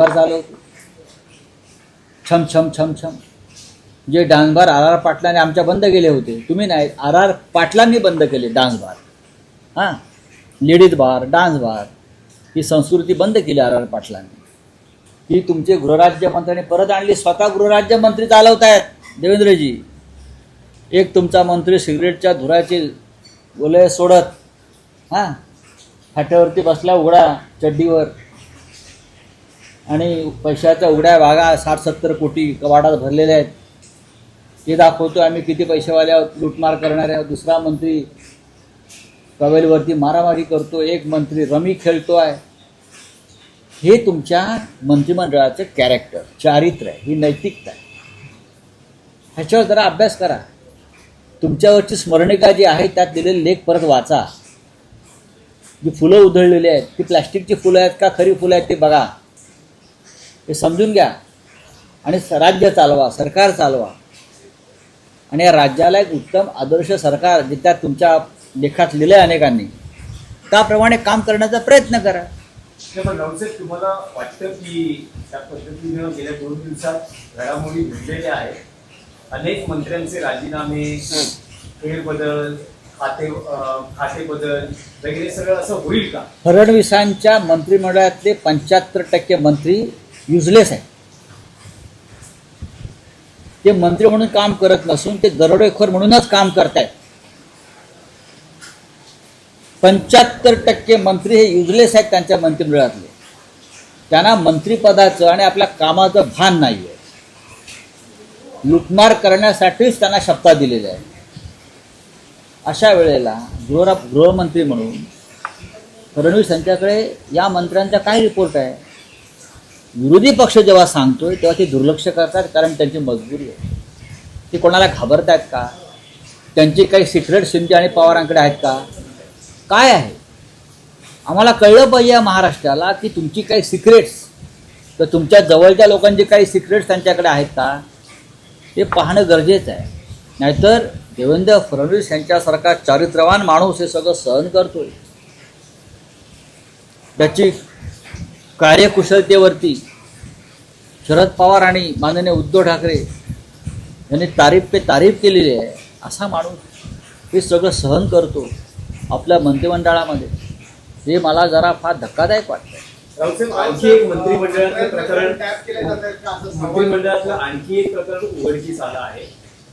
झालं छम छम छम छम जे डान्स बार आर पाटलांनी आमच्या बंद केले होते, तुम्ही नाही, आर पाटलांनी बंद केले डान्स बार. हां, लेडीज बार, डान्स बार ही संस्कृती बंद केली आर पाटलांनी. ही तुमचे गृहराज्यमंत्र्यांनी परत आणली. स्वतः गृहराज्यमंत्री चालवत आहेत देवेंद्रजी. एक तुमचा मंत्री सिगरेटच्या धुराचे गोले सोडत हां फाट्यावरती बसला उघडा चड्डीवर आणि पैशाच्या उघड्या बागा 60-70 कोटी कवाडात भरलेले आहेत. ते दाखवतो आम्ही किती पैसेवाले आहोत, लूटमार करणारे आहोत. दुसरा मंत्री कवेलवरती मारामारी करतो, एक मंत्री रमी खेळतो आहे. हे तुमच्या मंत्रिमंडळाचं कॅरेक्टर, चारित्र्य आहे, ही नैतिकता आहे. ह्याच्यावर जरा अभ्यास करा. तुमच्यावरची स्मरणिका जी आहे त्यात दिलेले लेख परत वाचा. जी फुलं उधळलेली आहेत ती प्लॅस्टिकची फुलं आहेत का खरी फुलं आहेत ते बघा. हे समजून घ्या आणि राज्य चालवा, सरकार चालवा आणि या राज्याला एक उत्तम आदर्श सरकार जे त्या तुमच्या लेखात लिहिले अनेकांनी त्याप्रमाणे काम करण्याचा प्रयत्न करा. पण नवसेठ, तुम्हाला वाटतं की त्या पद्धतीनं गेल्या 2 दिवसात घडामोडी घडलेल्या आहेत, अनेक मंत्र्यांचे राजीनामे, फेरबदल, खाते बदल वगैरे सगळं असं होईल का? फडणवीसांच्या मंत्रिमंडळातले 75% मंत्री युजलेस आहेत. ते मंत्री म्हणून काम करत नसून ते दरोडेखोर म्हणूनच काम करतायत. 75% मंत्री हे युजलेस आहेत त्यांच्या मंत्रिमंडळातले. त्यांना मंत्रिपदाचं आणि आपल्या कामाचं भान नाही आहे. लुटमार करण्यासाठीच त्यांना शपथा दिलेल्या आहे. अशा वेळेला गृहमंत्री म्हणून फडणवीस यांच्याकडे या मंत्र्यांचा काय रिपोर्ट आहे? विरोधी पक्ष जेव्हा सांगतोय तेव्हा ते दुर्लक्ष करतात, कारण त्यांची मजबुरी आहे. ते कोणाला घाबरत आहेत का? त्यांची काही सिक्रेट शिंदे आणि पवारांकडे आहेत का? काय आहे? आम्हाला कळलं पाहिजे या महाराष्ट्राला की तुमची काही सिक्रेट्स, तर तुमच्या जवळच्या लोकांची काही सिक्रेट्स त्यांच्याकडे आहेत का ते पाहणं गरजेचं आहे. नाहीतर देवेंद्र फडणवीस यांच्यासारखा चारित्र्यवान माणूस हे सगळं सहन करतोय. त्याची कार्यकुशलतेवरती शरद पवार आणि माननीय उद्धव ठाकरे यांनी तारीफ पे तारीफ केलेली आहे. असा माणूस हे सगळं सहन करतो आपल्या मंत्रिमंडळामध्ये, हे मला जरा फार धक्कादायक वाटतं. आणखी एक मंत्रिमंडळातलं आणखी एक प्रकरण उघडकीस आलं आहे.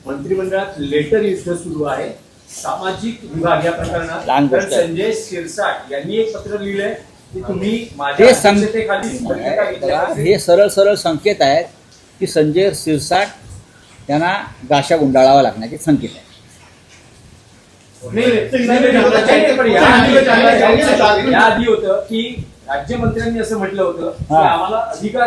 मंत्रिमंडळात लेटर युद्ध सुरू आहे सामाजिक विभाग या प्रकरणात. संजय शिरसाट यांनी एक पत्र लिहिलंय की तुम्ही हे सरळ सरळ संकेत आहेत की संजय शिरसाट यांना गाशा गुंडाळावा लागण्याचे संकेत आहेत. याआधी होतं की राज्यमंत्र्यांनी असं म्हटलं होतं की आम्हाला अधिकार